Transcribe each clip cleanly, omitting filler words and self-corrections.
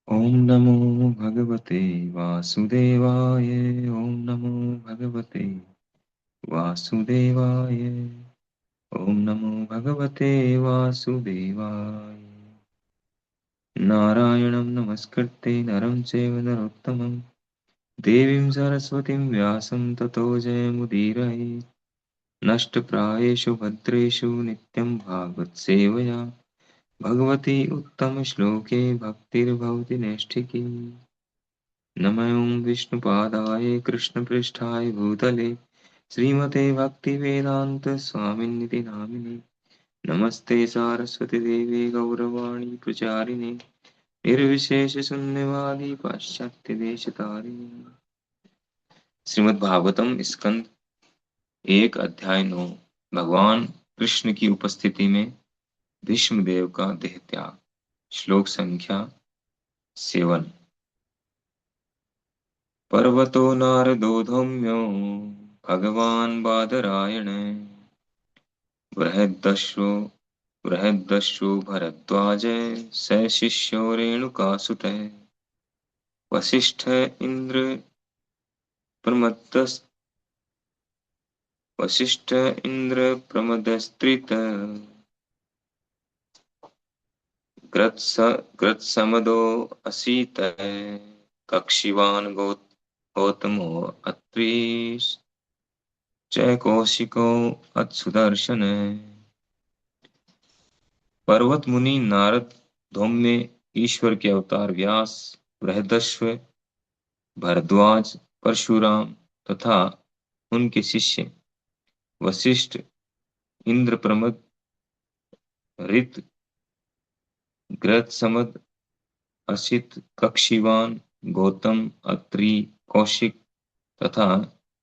ओम नमो भगवते वासुदेवाय। ओम नमो भगवते वासुदेवाय। ओम नमो भगवते वासुदेवाय। नारायणं नमस्कृत्य नरं चैव नरोत्तमं देवीं सरस्वतीं व्यासं ततो जयमुदीरये। नष्टप्रायेषु भद्रेषु नित्यं भागवतसेवया भगवती उत्तमश्लोके भक्तिर्भवति नैष्ठिकी। नमो विष्णुपादाय कृष्णपृष्ठाय भूतले श्रीमते भक्तिवेदांत स्वामिन्निति नामिने। नमस्ते सारस्वती देवी गौरवाणी प्रचारिणे निर्विशेष शून्यवादी पाश्चात्य देश तारिणे। श्रीमद् भागवतम स्कंद एक अध्याय 9। भगवान कृष्ण की उपस्थिति में भीष्म देव का देह त्याग। श्लोक संख्या 7। पर्वतो नारदो धौम्यो भगवान् बादरायण बृहद्दस्यु बृहद्दस्यु भरद्वाज स शिष्यो रेणुकासुतः वसिष्ठ इंद्र प्रमदस् वसिष्ठ इंद्र प्रमदस्त्रित ग्रत्स ग्रत्समदो असीत कक्षिवान् गौतमो अत्रीस् च कौशिको अत्सुदर्शन। पर्वत मुनि नारद, धौम्य, ईश्वर के अवतार व्यास, बृहदश्व, भरद्वाज, परशुराम तथा उनके शिष्य वशिष्ठ, इंद्रप्रमद, ऋत, गृत्समद, असित, कक्षीवान, गौतम, अत्रि, कौशिक तथा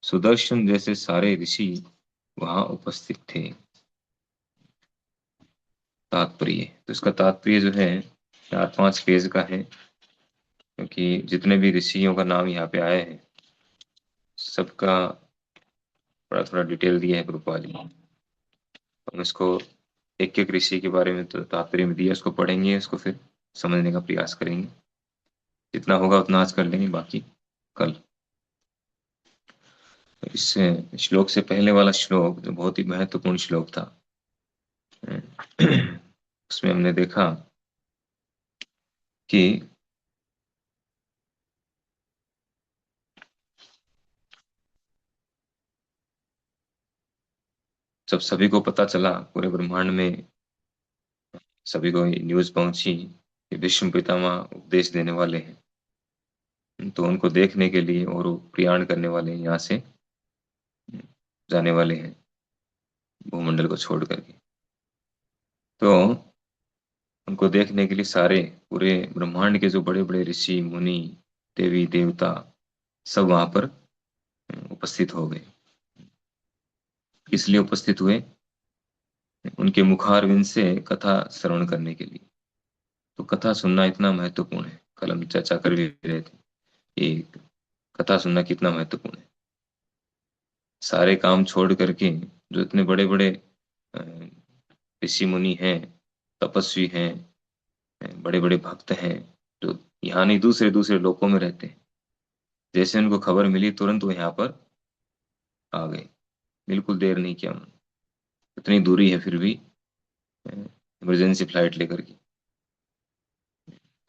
सुदर्शन जैसे सारे ऋषि वहां उपस्थित थे। तात्पर्य, तो इसका तात्पर्य जो है 4-5 पेज का है, क्योंकि जितने भी ऋषियों का नाम यहाँ पे आया है सबका थोड़ा थोड़ा डिटेल दिया है प्रभुपाद जी। हम इसको एक एक ऋषि के बारे में तो तात्पर्य में दिया, उसको पढ़ेंगे, उसको फिर समझने का प्रयास करेंगे। जितना होगा उतना आज कर लेंगे, बाकी कल। इस श्लोक से पहले वाला श्लोक जो बहुत ही महत्वपूर्ण श्लोक था, उसमें हमने देखा कि जब सभी को पता चला, पूरे ब्रह्मांड में सभी को न्यूज पहुंची कि भीष्म पितामह उपदेश देने वाले हैं, तो उनको देखने के लिए और वो प्रयाण करने वाले हैं, यहाँ से जाने वाले हैं भूमंडल को छोड़ करके। तो उनको देखने के लिए सारे पूरे ब्रह्मांड के जो बड़े बड़े ऋषि मुनि देवी देवता सब वहां पर उपस्थित हो गए। इसलिए उपस्थित हुए उनके मुखारविंद से कथा श्रवण करने के लिए। तो कथा सुनना इतना महत्वपूर्ण है, कल हम चर्चा कर भी रहे थे कि कथा सुनना कितना महत्वपूर्ण है। सारे काम छोड़ करके जो इतने बड़े बड़े ऋषि मुनि हैं, तपस्वी हैं, बड़े बड़े भक्त हैं, जो यहाँ नहीं दूसरे दूसरे लोकों में रहते हैं, जैसे उनको खबर मिली तुरंत वो यहाँ पर आ गए। बिल्कुल देर नहीं किया उन्होंने। इतनी दूरी है फिर भी इमरजेंसी फ्लाइट लेकर के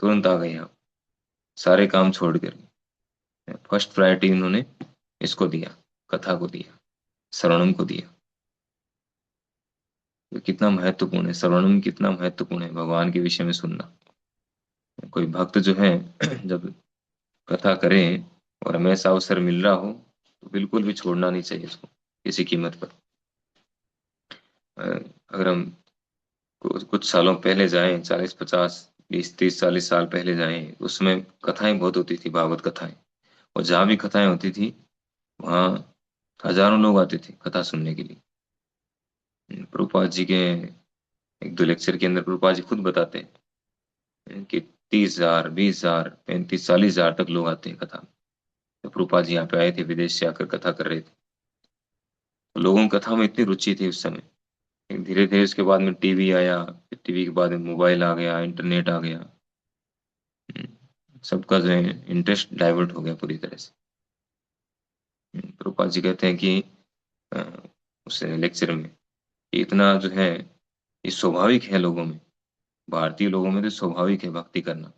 तुरंत आ गए यहाँ, सारे काम छोड़ कर। फर्स्ट प्रायोरिटी उन्होंने इसको दिया, कथा को दिया, श्रवणम को दिया। तो कितना महत्वपूर्ण है श्रवणम, कितना महत्वपूर्ण है भगवान के विषय में सुनना। कोई भक्त जो है जब कथा करे और हमें ऐसा अवसर मिल रहा हो तो बिल्कुल भी छोड़ना नहीं चाहिए उसको किसी कीमत पर। अगर हम कुछ सालों पहले जाएं, 40-50-20-30-40 साल पहले जाएं, उसमें कथाएं बहुत होती थी, भागवत कथाएं। और जहाँ भी कथाएं होती थी वहाँ हजारों लोग आते थे कथा सुनने के लिए। प्रभुपाद जी के 1-2 लेक्चर के अंदर प्रभुपाद जी खुद बताते हैं कि 30,000, 20,000, 35-40 हजार तक लोग आते हैं कथा में। तो प्रभुपाद जी यहाँ पे आए थे, विदेश से आकर कथा कर रहे थे। तो लोगों को कथा में इतनी रुचि थी उस समय। धीरे धीरे उसके बाद में टीवी आया, फिर टीवी के बाद में मोबाइल आ गया, इंटरनेट आ गया। सबका जो है इंटरेस्ट डाइवर्ट हो गया पूरी तरह से। प्रभुपाद जी कहते हैं कि अ, उस लेक्चर में कि इतना जो है ये स्वाभाविक है लोगों में, भारतीय लोगों में तो स्वाभाविक है भक्ति करना।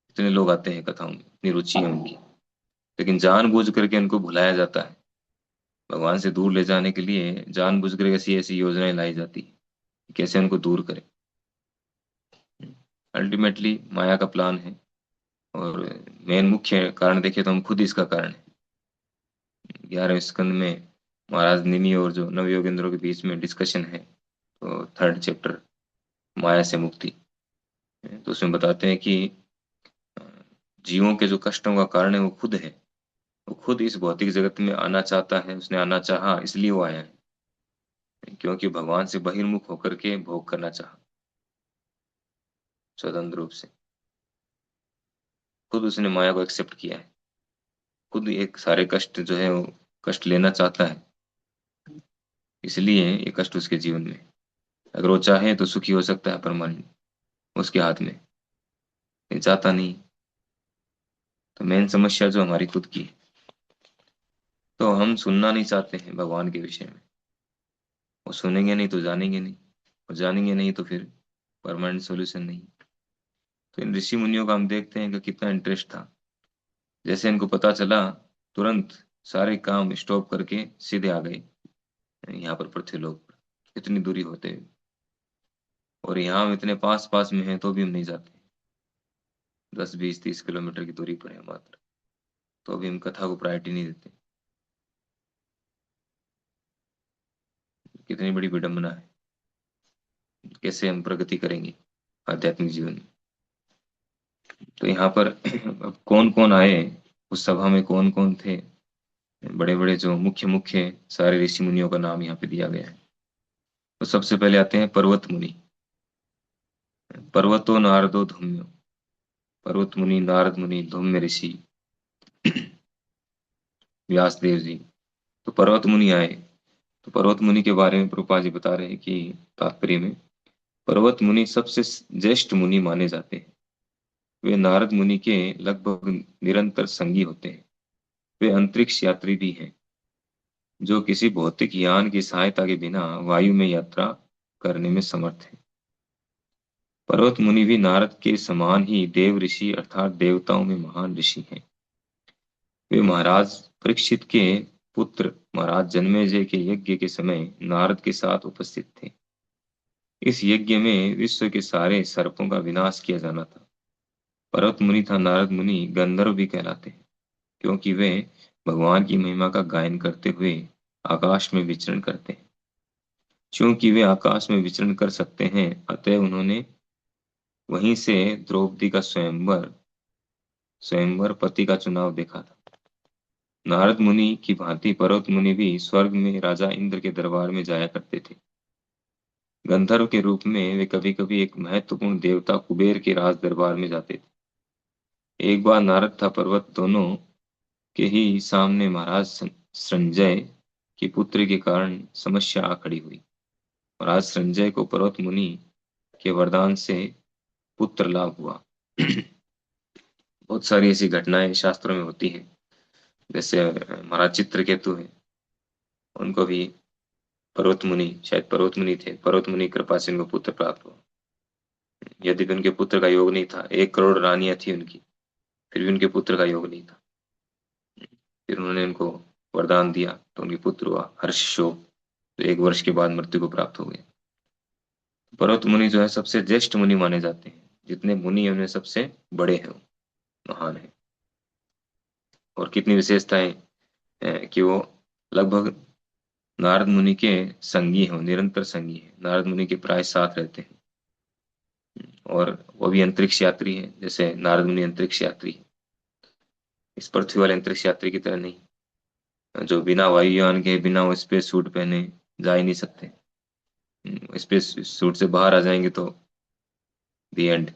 इतने लोग आते हैं कथाओं में, इतनी रुचि है उनकी, लेकिन जानबूझ करके उनको भुलाया जाता है। भगवान से दूर ले जाने के लिए जानबूझ कर ऐसी ऐसी योजनाएं लाई जाती है कि कैसे उनको दूर करें। अल्टीमेटली माया का प्लान है, और मेन मुख्य कारण देखें तो हम खुद इसका कारण है। 11वें स्कंद में महाराज निमि और जो नव योगेंद्रों के बीच में डिस्कशन है, तो थर्ड चैप्टर माया से मुक्ति, तो उसमें बताते हैं कि अ, जीवों के जो कष्टों का कारण है वो खुद है। वो खुद इस भौतिक जगत में आना चाहता है, उसने आना चाहा इसलिए वो आया है, क्योंकि भगवान से बहिर्मुख होकर के भोग करना चाहा स्वतंत्र रूप से। खुद उसने माया को एक्सेप्ट किया है, खुद एक सारे कष्ट जो है वो कष्ट लेना चाहता है, इसलिए ये कष्ट उसके जीवन में। अगर वो चाहे तो सुखी हो सकता है परमानेंट, उसके हाथ में, ये चाहता नहीं। तो मेन समस्या जो हमारी खुद की है, तो हम सुनना नहीं चाहते हैं भगवान के विषय में। वो सुनेंगे नहीं तो जानेंगे नहीं, और जानेंगे नहीं तो फिर परमानेंट सॉल्यूशन नहीं। तो इन ऋषि मुनियों का हम देखते हैं कि कितना इंटरेस्ट था। जैसे इनको पता चला, तुरंत सारे काम स्टॉप करके सीधे आ गए यहाँ पर पृथ्वीलोक पर, इतनी दूरी होते हुए। और यहाँ हम इतने पास पास में हैं तो भी हम नहीं जाते, 10 20 30 किलोमीटर की दूरी पर है मात्र, तो भी हम कथा को प्रायोरिटी नहीं देते। कितनी बड़ी विडंबना है। कैसे हम प्रगति करेंगे आध्यात्मिक जीवन में। तो यहाँ पर अब कौन कौन आए, उस सभा में कौन कौन थे, बड़े बड़े जो मुख्य मुख्य सारे ऋषि मुनियों का नाम यहाँ पे दिया गया है। तो सबसे पहले आते हैं पर्वत मुनि। पर्वतो नारदो धूम्यो, पर्वत मुनि, नारद मुनि, धूम्य ऋषि, व्यास देव जी। तो पर्वत मुनि आए। तो पर्वत मुनि के बारे में प्रभुपाद जी बता रहे हैं कि तात्पर्य में, पर्वत मुनि सबसे ज्येष्ठ मुनि माने जाते हैं। वे नारद मुनि के लगभग निरंतर संगी होते हैं। वे अंतरिक्ष यात्री भी हैं, जो किसी भौतिक यान की सहायता के बिना वायु में यात्रा करने में समर्थ है। पर्वत मुनि भी नारद के समान ही देव ऋषि अर्थात देवताओं में महान ऋषि हैं। वे महाराज परीक्षित के पुत्र महाराज जन्मेजय के यज्ञ के समय नारद के साथ उपस्थित थे। इस यज्ञ में विश्व के सारे सर्पों का विनाश किया जाना था। पर्वत मुनि था नारद मुनि गंधर्व भी कहलाते हैं, क्योंकि वे भगवान की महिमा का गायन करते हुए आकाश में विचरण करते हैं। क्योंकि वे आकाश में विचरण कर सकते हैं, अतः उन्होंने वहीं से द्रौपदी का स्वयंवर स्वयंवर पति का चुनाव देखा था। नारद मुनि की भांति पर्वत मुनि भी स्वर्ग में राजा इंद्र के दरबार में जाया करते थे। गंधर्व के रूप में वे कभी कभी एक महत्वपूर्ण देवता कुबेर के राज दरबार में जाते थे। एक बार नारद था पर्वत दोनों के ही सामने महाराज संजय की पुत्र के कारण समस्या आ खड़ी हुई। महाराज संजय को पर्वत मुनि के वरदान से पुत्र लाभ हुआ। बहुत सारी ऐसी घटनाएं शास्त्रों में होती हैं। जैसे महाराज चित्रकेतु है, उनको भी पर्वत मुनि, शायद पर्वत मुनि थे, पर्वत मुनि कृपा से उनको पुत्र प्राप्त हुआ। यद्यपि उनके पुत्र का योग नहीं था, 1 करोड़ रानियां थी उनकी, फिर भी उनके पुत्र का योग नहीं था। फिर उन्होंने उनको वरदान दिया तो उनके पुत्र हुआ हर्षशोक, तो 1 वर्ष के बाद मृत्यु को प्राप्त हो गए। पर्वत मुनि जो है सबसे ज्येष्ठ मुनि माने जाते हैं, जितने मुनि हैं उनमें सबसे बड़े हैं वो, महान है। और कितनी विशेषताएं कि वो लगभग नारद मुनि के संगी हैं, निरंतर संगी हैं, नारद मुनि के प्राय साथ रहते हैं। और वो भी अंतरिक्ष यात्री है, जैसे नारद मुनि अंतरिक्ष यात्री है, इस पृथ्वी वाले अंतरिक्ष यात्री की तरह नहीं, जो बिना वायुयान के, बिना वो स्पेस सूट पहने जा ही नहीं सकते। स्पेस सूट से बाहर आ जाएंगे तो दी एंड,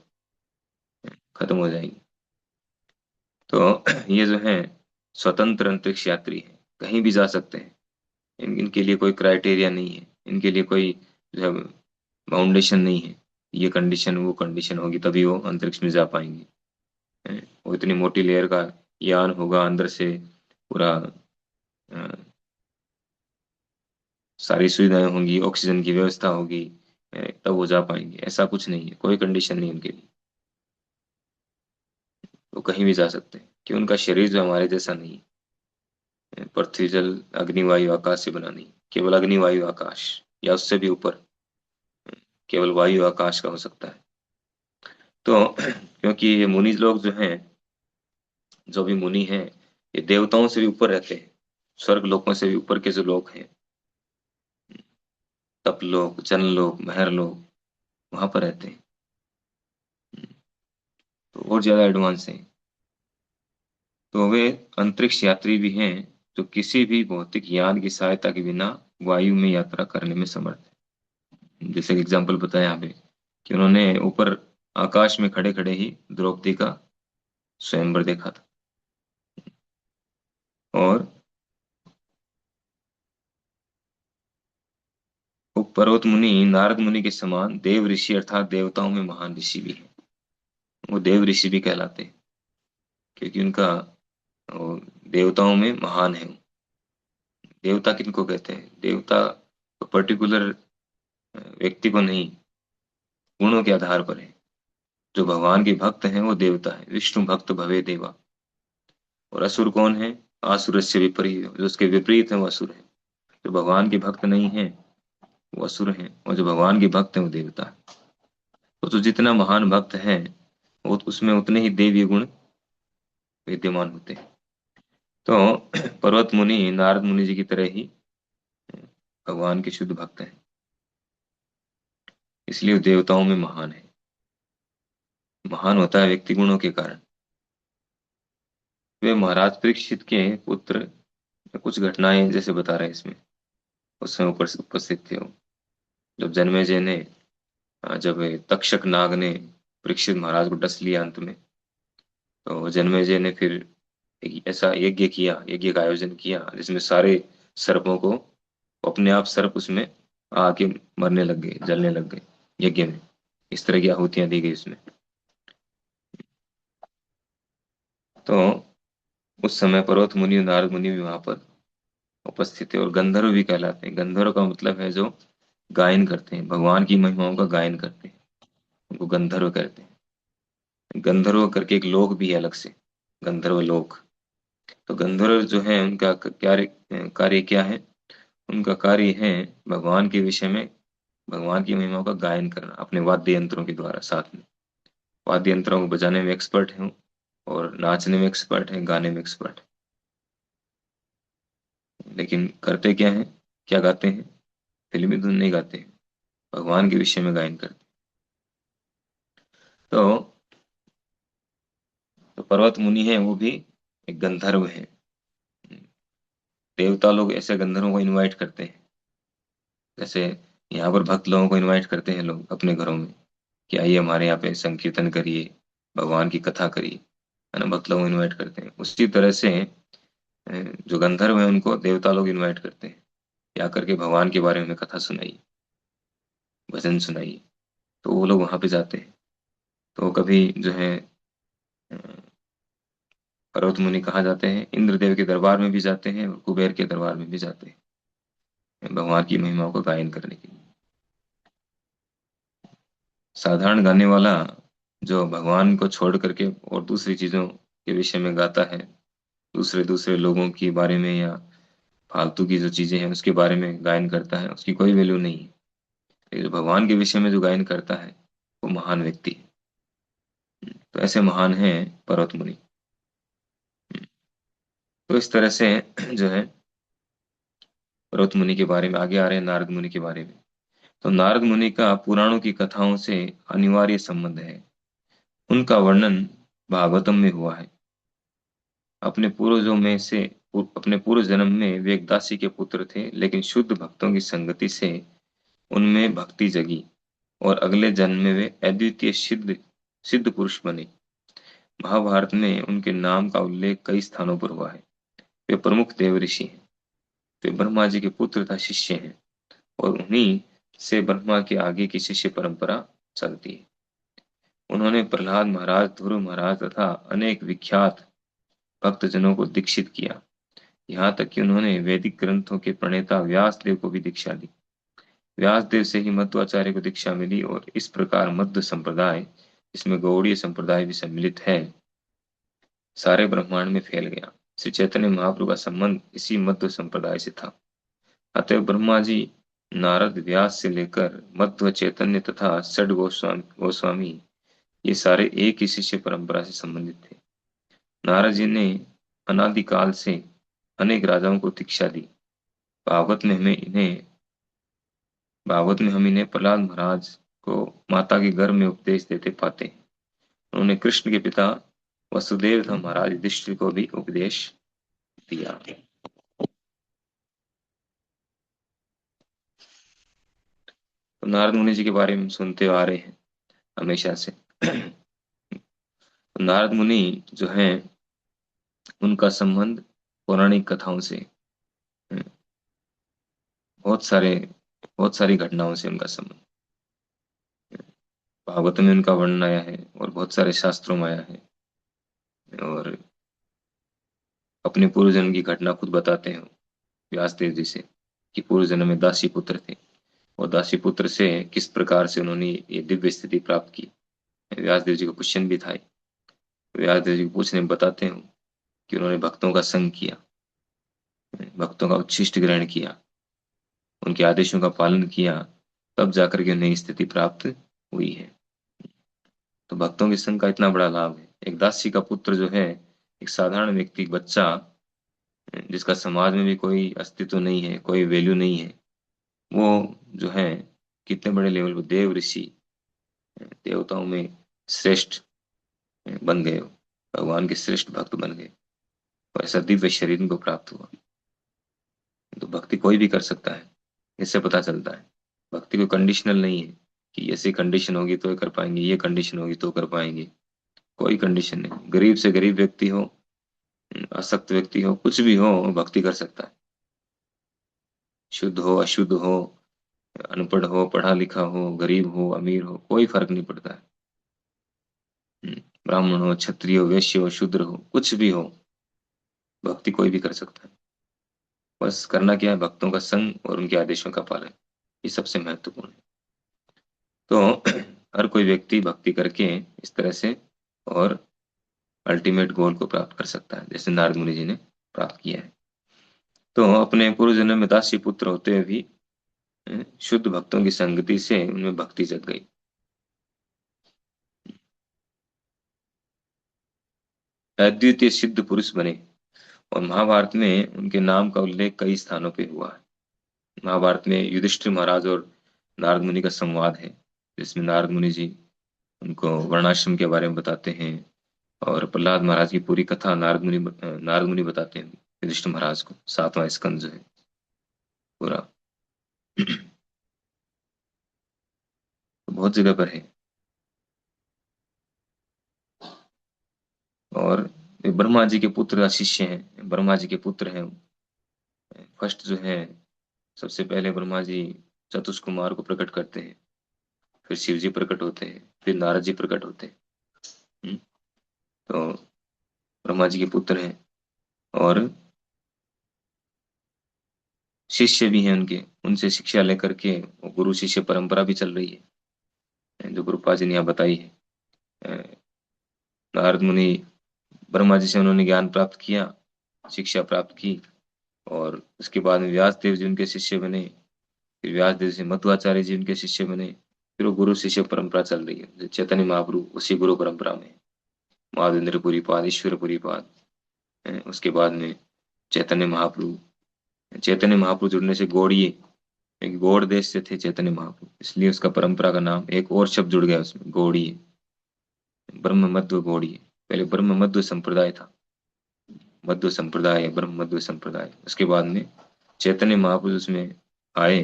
खत्म हो जाएंगे। तो ये जो है स्वतंत्र अंतरिक्ष यात्री है, कहीं भी जा सकते हैं। इनके लिए कोई क्राइटेरिया नहीं है, इनके लिए कोई जो है बाउंडेशन नहीं है, ये कंडीशन वो कंडीशन होगी तभी वो अंतरिक्ष में जा पाएंगे। वो इतनी मोटी लेयर का यान होगा, अंदर से पूरा अ, सारी सुविधाएं होंगी, ऑक्सीजन की व्यवस्था होगी, तब वो जा पाएंगे। ऐसा कुछ नहीं है, कोई कंडीशन नहीं उनके लिए। वो कहीं भी जा सकते हैं कि उनका शरीर जो हमारे जैसा नहीं है, पृथ्वी जल अग्नि वायु आकाश से बना नहीं, केवल अग्नि वायु आकाश, या उससे भी ऊपर केवल वायु आकाश का हो सकता है। तो क्योंकि ये मुनि लोग जो हैं, जो भी मुनि हैं, ये देवताओं से भी ऊपर रहते हैं, स्वर्ग लोकों से भी ऊपर के जो लोग हैं, तपलोक, जनलोक, महरलोक, वहां पर रहते हैं। तो और ज्यादा एडवांस हैं। तो वे अंतरिक्ष यात्री भी हैं, जो किसी भी भौतिक यान की सहायता के बिना वायु में यात्रा करने में समर्थ है। जैसे एग्जाम्पल बताया यहाँ पे कि उन्होंने ऊपर आकाश में खड़े खड़े ही द्रौपदी का स्वयंवर देखा था। और वो पर्वत मुनि नारद मुनि के समान देव ऋषि अर्थात देवताओं में महान ऋषि भी है। वो देव ऋषि भी कहलाते हैं, क्योंकि उनका वो देवताओं में महान है। देवता किनको कहते हैं? देवता तो पर्टिकुलर व्यक्ति को नहीं, गुणों के आधार पर है। जो भगवान के भक्त हैं वो देवता है, विष्णु भक्त भवे देवा। और असुर कौन है? आसुरस्य विपरीत, जो उसके विपरीत है वो असुर है। जो भगवान के भक्त नहीं है वो असुर है, और जो भगवान के भक्त है वो देवता है। तो जितना महान भक्त है, वो उसमें उतने ही देवीय गुण विद्यमान होते हैं। तो पर्वत मुनि नारद मुनि जी की तरह ही भगवान के शुद्ध भक्त हैं, इसलिए वो देवताओं में महान है। महान होता है व्यक्ति गुणों के कारण। वे महाराज परीक्षित के पुत्र, कुछ घटनाएं जैसे बता रहे हैं इसमें, उस समय ऊपर उपस्थित थे वो। जब जन्मेजय ने, जब तक्षक नाग ने परीक्षित महाराज को डस लिया अंत में, तो जन्मेजय ने फिर एक ऐसा यज्ञ किया, यज्ञ का आयोजन किया जिसमें सारे सर्पों को, अपने आप सर्प उसमें आके मरने लग गए, जलने लग गए यज्ञ में। इस तरह की आहुतियां दी गई उसमें। तो उस समय पर्वत मुनि और नारद मुनि भी वहां पर उपस्थित थे, और गंधर्व भी कहलाते हैं। गंधर्व का मतलब है जो गायन करते हैं, भगवान की महिमाओं का गायन करते हैं, उनको गंधर्व कहते हैं। गंधर्व करके एक लोक भी है अलग से, गंधर्व लोक। तो गंधर्व जो है उनका कार्य क्या है? उनका कार्य है भगवान के विषय में, भगवान की महिमाओं का गायन करना अपने वाद्य यंत्रों के द्वारा। साथ में वाद्य यंत्रों को बजाने में एक्सपर्ट है, और नाचने में एक्सपर्ट है, गाने में एक्सपर्ट है। लेकिन करते क्या है, क्या गाते हैं? फिल्मी धुन नहीं गाते हैं, भगवान के विषय में गायन करते हैं। तो पर्वत मुनि है वो भी एक गंधर्व है। देवता लोग ऐसे गंधर्वों को इनवाइट करते हैं, जैसे यहाँ पर भक्त लोगों को इनवाइट करते हैं लोग अपने घरों में कि आइए हमारे यहाँ पे संकीर्तन करिए, भगवान की कथा करिए, है ना। भक्त लोगों को इनवाइट करते हैं। उसी तरह से जो गंधर्व है उनको देवता लोग इनवाइट करते हैं कि आकर के भगवान के बारे में कथा सुनाइए, भजन सुनाइए। तो वो लोग वहां पे जाते हैं। तो कभी जो है अ, पर्वत मुनि कहाँ जाते हैं? इंद्रदेव के दरबार में भी जाते हैं, और कुबेर के दरबार में भी जाते हैं भगवान की महिमाओं को गायन करने के लिए। साधारण गाने वाला जो भगवान को छोड़ करके और दूसरी चीजों के विषय में गाता है, दूसरे दूसरे लोगों के बारे में या फालतू की जो चीजें हैं उसके बारे में गायन करता है, उसकी कोई वैल्यू नहीं है। लेकिन जो भगवान के विषय में जो गायन करता है वो महान व्यक्ति है। तो ऐसे महान है पर्वत मुनि। तो इस तरह से जो है पर्वत मुनि के बारे में, आगे आ रहे हैं नारद मुनि के बारे में। तो नारद मुनि का पुराणों की कथाओं से अनिवार्य संबंध है। उनका वर्णन भागवतम में हुआ है। अपने पूर्वजों में से अपने पूर्व जन्म में वे एक दासी के पुत्र थे, लेकिन शुद्ध भक्तों की संगति से उनमें भक्ति जगी, और अगले जन्म में वे अद्वितीय सिद्ध सिद्ध पुरुष बने। महाभारत में उनके नाम का उल्लेख कई स्थानों पर हुआ है। वे प्रमुख देव ऋषि हैं। वे ब्रह्मा जी के पुत्र तथा शिष्य हैं, और उन्हीं से ब्रह्मा के आगे की शिष्य परंपरा चलती है। उन्होंने प्रहलाद महाराज, ध्रुव महाराज तथा अनेक विख्यात भक्तजनों को दीक्षित किया। यहाँ तक कि उन्होंने वैदिक ग्रंथों के प्रणेता व्यासदेव को भी दीक्षा दी। व्यासदेव से ही मध्वाचार्य को दीक्षा मिली और इस प्रकार मध्व संप्रदाय, इसमें गौड़ीय संप्रदाय भी सम्मिलित है, सारे ब्रह्मांड में फैल गया। श्री चैतन्य महाप्रभु का संबंध इसी मध्व संप्रदाय से था। अतः ब्रह्मा जी, नारद, व्यास से लेकर मध्व चैतन्य तथा षड गोस्वामी ये सारे एक ही शिष्य परंपरा से संबंधित थे। नारद जी ने अनादिकाल से अनेक राजाओं को दीक्षा दी। भागवत में हमें इन्हें भागवत में हम इन्हें प्रहलाद महाराज को माता के गर्भ में उपदेश देते पाते हैं। उन्होंने कृष्ण के पिता वसुदेव तथा महाराज युधिष्ठिर को भी उपदेश दिया। तो नारद मुनि जी के बारे में हम सुनते आ रहे हैं हमेशा से। तो नारद मुनि जो हैं, उनका संबंध पौराणिक कथाओं से, बहुत सारे बहुत सारी घटनाओं से उनका संबंध, भागवत में उनका वर्णन आया है और बहुत सारे शास्त्रों में आया है। और अपने पूर्व जन्म की घटना खुद बताते हैं व्यासदेव जी से कि पूर्व जन्म में दासी पुत्र थे और दासी पुत्र से किस प्रकार से उन्होंने ये दिव्य स्थिति प्राप्त की। व्यासदेव जी को क्वेश्चन भी था। व्यासदेव जी को पूछने में बताते हैं कि उन्होंने भक्तों का संग किया, भक्तों का उच्छिष्ट ग्रहण किया, उनके आदेशों का पालन किया, तब जाकर के उन्हें स्थिति प्राप्त हुई है। तो भक्तों के संग का इतना बड़ा लाभ है। एक दासी का पुत्र जो है, एक साधारण व्यक्ति, बच्चा, जिसका समाज में भी कोई अस्तित्व नहीं है, कोई वैल्यू नहीं है, वो जो है कितने बड़े लेवल पर देव ऋषि, देवताओं में श्रेष्ठ बन गए, भगवान के श्रेष्ठ भक्त बन गए और ऐसा दिव्य शरीर इनको प्राप्त हुआ। तो भक्ति कोई भी कर सकता है, इससे पता चलता है भक्ति कोई कंडीशनल नहीं है कि ऐसी कंडीशन होगी तो कर पाएंगे, ये कंडीशन होगी तो कर पाएंगे। कोई कंडीशन नहीं। गरीब से गरीब व्यक्ति हो, आसक्त व्यक्ति हो, कुछ भी हो, भक्ति कर सकता है। शुद्ध हो, अशुद्ध हो, अनपढ़ हो, पढ़ा लिखा हो, गरीब हो, अमीर हो, कोई फर्क नहीं पड़ता है। ब्राह्मण हो, क्षत्रिय हो, वैश्य हो, शूद्र हो, कुछ भी हो, भक्ति कोई भी कर सकता है। बस करना क्या है, भक्तों का संग और उनके आदेशों का पालन, ये सबसे महत्वपूर्ण है। तो हर कोई व्यक्ति भक्ति करके इस तरह से और अल्टीमेट गोल को प्राप्त कर सकता है, जैसे नारद मुनि जी ने प्राप्त किया है। तो अपने पूर्व जन्म में दासी पुत्र होते हुए भी शुद्ध भक्तों की संगति से उनमें भक्ति जग गई। अद्वितीय सिद्ध पुरुष बने और महाभारत में उनके नाम का उल्लेख कई स्थानों पे हुआ है। महाभारत में युधिष्ठिर महाराज और नारद मुनि का संवाद है, जिसमें नारद मुनि जी उनको वर्णाश्रम के बारे में बताते हैं और प्रहलाद महाराज की पूरी कथा नारद मुनि बताते हैं युधिष्ठिर महाराज को। 7वां स्कंद जो है पूरा। तो बहुत जगह पर है। और ये ब्रह्मा जी के पुत्र का शिष्य हैं, ब्रह्मा जी के पुत्र हैं। फर्स्ट जो है, सबसे पहले ब्रह्मा जी चतुष्कुमार को प्रकट करते हैं, फिर शिव जी प्रकट होते हैं, फिर नारद जी प्रकट होते हैं। हम्म, तो ब्रह्मा जी के पुत्र हैं और शिष्य भी हैं उनके, उनसे शिक्षा लेकर के वो गुरु शिष्य परंपरा भी चल रही है, जो गुरुपाद जी ने यहाँ बताई है। अ, नारद मुनि ब्रह्मा जी से उन्होंने ज्ञान प्राप्त किया, शिक्षा प्राप्त की और उसके बाद में व्यास देव जी उनके शिष्य बने, फिर व्यास देव से मध्वाचार्य जी उनके शिष्य बने, फिर वो गुरु शिष्य परंपरा चल रही है। जो चैतन्य महाप्रभु उसी गुरु परंपरा में, माधवेंद्रपुरी पाद, ईश्वरपुरी पाद, उसके बाद में चैतन्य महाप्रभु। चैतन्य महाप्रभु जुड़ने से गौड़ीय, एक गौड़ देश से थे चैतन्य महाप्रभु, इसलिए उसका परंपरा का नाम एक और शब्द जुड़ गया उसमें, गौड़ीय, ब्रह्म मध्व गौड़ीय। पहले ब्रह्म मध्व संप्रदाय था, मध्व संप्रदाय, ब्रह्म मध्व संप्रदाय। उसके बाद में चैतन्य महाप्रभु उसमें आए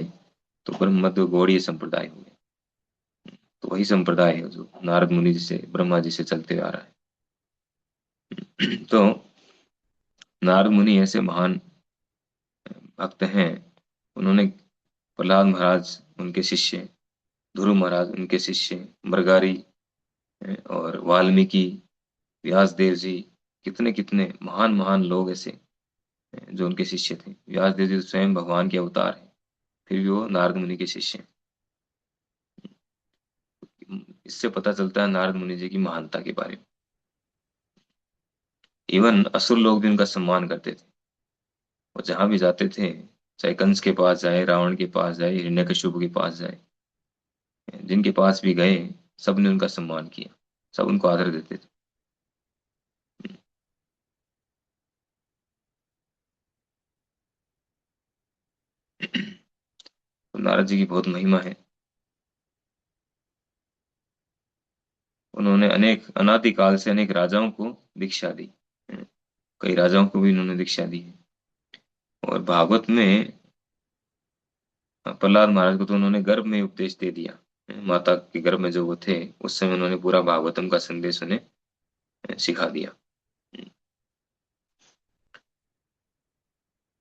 तो ब्रह्म मध्व गौड़ीय संप्रदाय हो गया। तो वही संप्रदाय है जो नारद मुनि जी से, ब्रह्मा जी से चलते आ रहा है। तो नारद मुनि ऐसे महान भक्त हैं। उन्होंने प्रहलाद महाराज उनके शिष्य, ध्रुव महाराज उनके शिष्य, मृगारी और वाल्मीकि, व्यास देव जी, कितने कितने महान महान लोग ऐसे जो उनके शिष्य थे। व्यास देव जी तो स्वयं भगवान के अवतार हैं, फिर भी वो नारद मुनि के शिष्य हैं। इससे पता चलता है नारद मुनि जी की महानता के बारे में। इवन असुर लोग भी उनका सम्मान करते थे। वो जहां भी जाते थे, चाहे कंस के पास जाए, रावण के पास जाए, हिरण्यकशिपु के पास जाए, जिनके पास भी गए, सबने उनका सम्मान किया, सब उनको आदर देते थे। तो नारद जी की बहुत महिमा है। उन्होंने अनेक अनादिकाल से अनेक राजाओं को दीक्षा दी। कई राजाओं को भी उन्होंने दीक्षा दी है। और भागवत में प्रहलाद महाराज को तो उन्होंने गर्भ में ही उपदेश दे दिया। माता के गर्भ में जो वो थे, उस समय उन्होंने पूरा भागवतम का संदेश उन्हें सिखा दिया।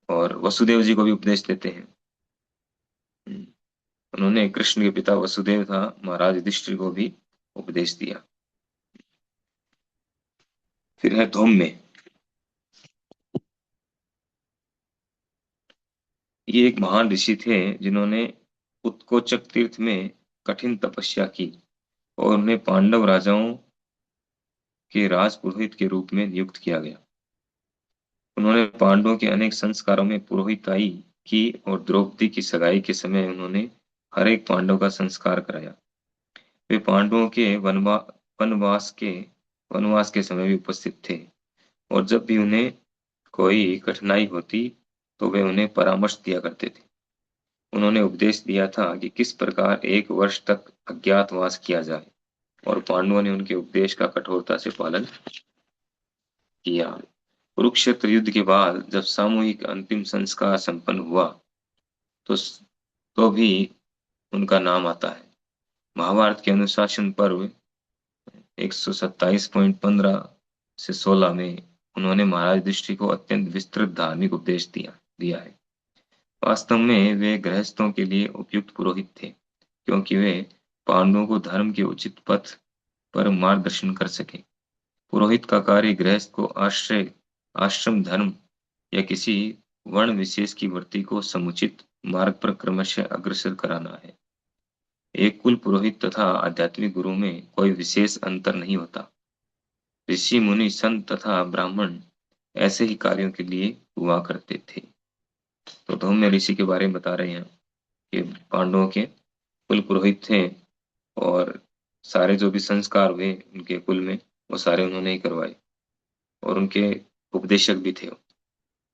और वसुदेव जी को भी उपदेश देते हैं। उन्होंने कृष्ण के पिता वसुदेव था, महाराज युधिष्ठिर को भी उपदेश दिया। फिर है धौम्य। ये एक महान ऋषि थे जिन्होंने उत्कोचक तीर्थ में कठिन तपस्या की, और उन्हें पांडव राजाओं के राजपुरोहित के रूप में नियुक्त किया गया। उन्होंने पांडवों के अनेक संस्कारों में पुरोहिताई की, और द्रौपदी की सगाई के समय उन्होंने हर एक पांडव का संस्कार कराया। वे पांडवों के वनवास के वनवास के समय भी उपस्थित थे, और जब भी उन्हें कोई कठिनाई होती तो वे उन्हें परामर्श दिया करते थे। उन्होंने उपदेश दिया था कि किस प्रकार 1 वर्ष तक अज्ञातवास किया जाए, और पांडवों ने उनके उपदेश का कठोरता से पालन किया। कुरुक्षेत्र युद्ध के बाद जब सामूहिक अंतिम संस्कार संपन्न हुआ, तो तो भी उनका नाम आता है। महाभारत के अनुशासन पर्व 127.15 से 16 में उन्होंने महाराज युधिष्ठिर को अत्यंत विस्तृत धार्मिक उपदेश दिया है। वास्तव में वे गृहस्थों के लिए उपयुक्त पुरोहित थे, क्योंकि वे पांडवों को धर्म के उचित पथ पर मार्गदर्शन कर सके। पुरोहित का कार्य गृहस्थ को आश्रम धर्म या किसी वर्ण विशेष की वृत्ति को समुचित मार्ग पर क्रमशः अग्रसर कराना है। एक कुल पुरोहित तथा आध्यात्मिक गुरु में कोई विशेष अंतर नहीं होता। ऋषि मुनि संत तथा ब्राह्मण ऐसे ही कार्यों के लिए हुआ करते थे। तो धौम्य ऋषि के बारे में बता रहे हैं कि पांडवों के कुल पुरोहित थे, और सारे जो भी संस्कार हुए उनके कुल में, वो सारे उन्होंने ही करवाए। और उनके उपदेशक भी थे,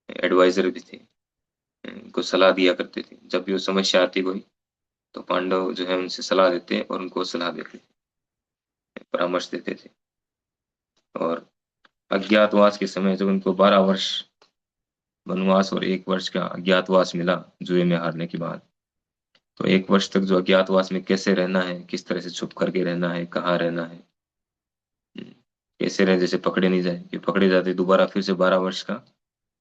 एडवाइजर भी थे, उनको सलाह दिया करते थे। जब भी वो समस्या आती कोई, तो पांडव जो है उनसे सलाह देते और उनको सलाह देते थे, परामर्श देते थे। और अज्ञातवास के समय जब उनको 12 वर्ष वनवास और 1 वर्ष का अज्ञातवास मिला जुए में हारने के बाद, तो 1 वर्ष तक जो अज्ञातवास में कैसे रहना है, किस तरह से छुप करके रहना है, कहाँ रहना है, कैसे रहे जैसे पकड़े नहीं जाए, कि पकड़े जाते दोबारा फिर से 12 वर्ष का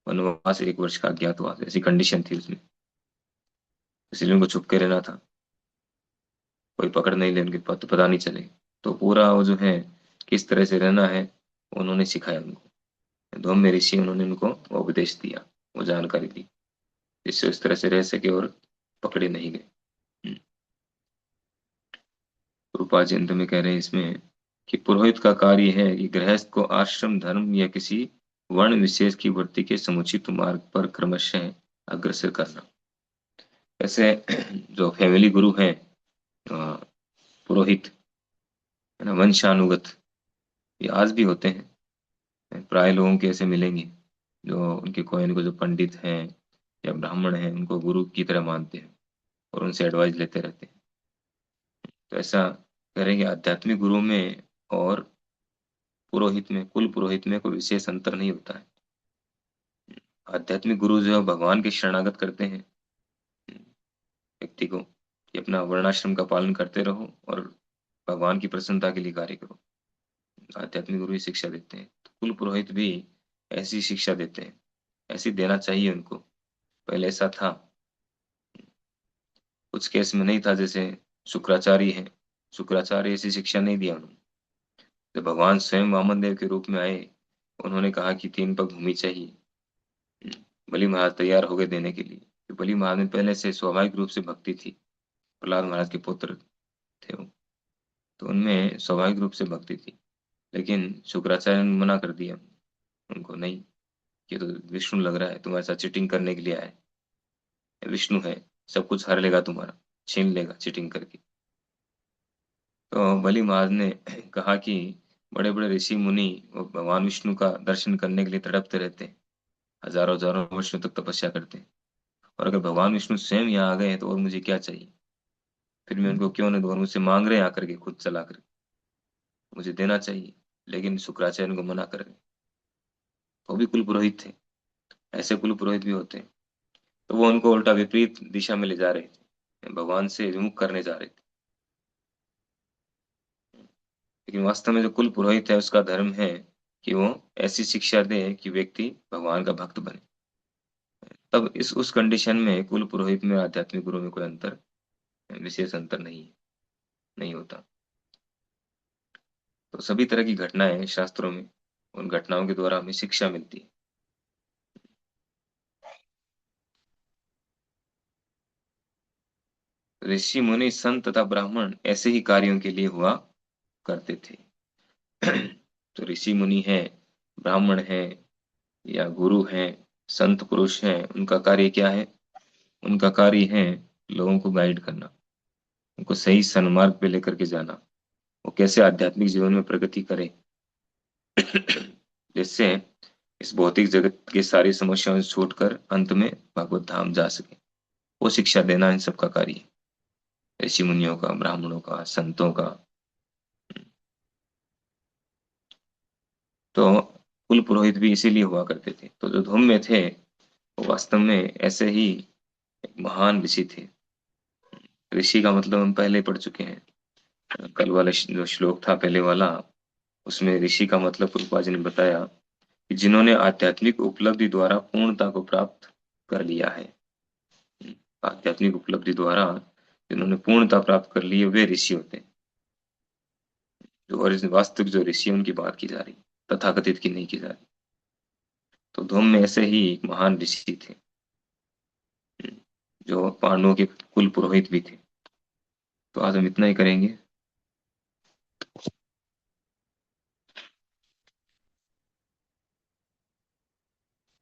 वनवास, 1 वर्ष का अज्ञातवास, ऐसी कंडीशन थी उसमें। इसलिए उनको छुप के रहना था, कोई पकड़ नहीं ले, उनके पता नहीं चले। तो पूरा वो जो है किस तरह से रहना है, उन्होंने सिखाया उनको। धौम्य ऋषि, उन्होंने उनको वो उपदेश दिया, वो जानकारी दी, जिससे उस तरह से रह सके और पकड़े नहीं गए। हम्म। रूपा जी अंत में कह रहे हैं इसमें कि पुरोहित का कार्य है कि गृहस्थ को आश्रम धर्म या किसी वर्ण विशेष की वृत्ति के समुचित मार्ग पर क्रमशः अग्रसर करना। ऐसे जो फैमिली गुरु हैं, पुरोहित, है ना, वंशानुगत, ये आज भी होते हैं। प्राय लोगों के ऐसे मिलेंगे जो उनके कोई इनको जो पंडित हैं या ब्राह्मण हैं, उनको गुरु की तरह मानते हैं और उनसे एडवाइस लेते रहते हैं। तो ऐसा करेंगे, आध्यात्मिक गुरु में और पुरोहित में, कुल पुरोहित में कोई विशेष अंतर नहीं होता है। आध्यात्मिक गुरु जो है भगवान के शरणागत करते हैं व्यक्ति को, कि अपना वर्णाश्रम का पालन करते रहो और भगवान की प्रसन्नता के लिए कार्य करो। आध्यात्मिक गुरु ही शिक्षा देते हैं, तो कुल पुरोहित भी ऐसी शिक्षा देते हैं, ऐसी देना चाहिए उनको। पहले ऐसा था, कुछ केस में नहीं था, जैसे शुक्राचार्य है, शुक्राचार्य ऐसी शिक्षा नहीं दिया उन्होंने। जब भगवान स्वयं वामन देव के रूप में आए, उन्होंने कहा कि 3 पग भूमि चाहिए। बलि महाराज तैयार हो गए देने के लिए। तो बलि महाराज में पहले से स्वाभाविक रूप से भक्ति थी, प्रहलाद महाराज के पुत्र थे वो, तो उनमें स्वाभाविक रूप से भक्ति थी। लेकिन शुक्राचार्य ने मना कर दिया उनको, नहीं, ये तो विष्णु लग रहा है, तुम्हारे साथ चीटिंग करने के लिए आया है। विष्णु है, सब कुछ हर लेगा तुम्हारा, छीन लेगा चीटिंग करके। तो बलि महाराज ने कहा कि बड़े बड़े ऋषि मुनि वो भगवान विष्णु का दर्शन करने के लिए तड़पते रहते हैं, हजारों हजारों वर्षों तक तपस्या करते हैं। और अगर भगवान विष्णु स्वयं यहाँ आ गए हैं तो और मुझे क्या चाहिए? फिर मैं उनको क्यों नहीं दूं? और मुझसे मांग रहे हैं आकर के, खुद चला कर, मुझे देना चाहिए। लेकिन शुक्राचार्य उनको मना कर गए। वो भी कुल पुरोहित थे, ऐसे कुल पुरोहित भी होते हैं। तो वो उनको उल्टा विपरीत दिशा में ले जा रहे थे, भगवान से विमुख करने जा रहे थे। लेकिन वास्तव में जो कुल पुरोहित है उसका धर्म है कि वो ऐसी शिक्षा दे कि व्यक्ति भगवान का भक्त बने। तब इस उस कंडीशन में कुल पुरोहित में आध्यात्मिक गुरु में कोई अंतर, विशेष अंतर नहीं है, नहीं होता। तो सभी तरह की घटनाएं शास्त्रों में, उन घटनाओं के द्वारा हमें शिक्षा मिलती है। ऋषि मुनि संत तथा ब्राह्मण ऐसे ही कार्यों के लिए हुआ करते थे। तो ऋषि मुनि है, ब्राह्मण है, या गुरु है, संत पुरुष है, उनका कार्य क्या है? उनका कार्य है लोगों को गाइड करना, उनको सही सन्मार्ग पे लेकर के जाना, वो कैसे आध्यात्मिक जीवन में प्रगति करे, जिससे इस भौतिक जगत की सारी समस्याओं से छूटकर अंत में भगवत धाम जा सके। वो शिक्षा देना इन सबका कार्य है, ऋषि मुनियों का, ब्राह्मणों का, संतों का। तो कुल पुरोहित भी इसीलिए हुआ करते थे। तो जो धूम में थे वो वास्तव में ऐसे ही एक महान ऋषि थे। ऋषि का मतलब हम पहले ही पढ़ चुके हैं, कल वाला जो श्लोक था पहले वाला, उसमें ऋषि का मतलब प्रभुपाद जी ने बताया कि जिन्होंने आध्यात्मिक उपलब्धि द्वारा पूर्णता को प्राप्त कर लिया है। आध्यात्मिक उपलब्धि द्वारा जिन्होंने पूर्णता प्राप्त कर ली है वे ऋषि होते हैं। जो और वास्तविक जो ऋषि उनकी बात की जा रही, तथाकथित की नहीं की जा रही। तो धूम में ऐसे ही एक महान ऋषि थे, जो पांडवों के कुल पुरोहित भी थे। तो आज हम इतना ही करेंगे।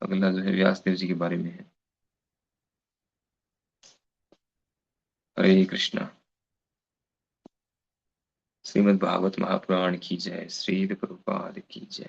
अगला जो है व्यास देव जी के बारे में है। हरे कृष्णा। श्रीमद् भागवत महापुराण की जय, श्री प्रभुपाद की जय।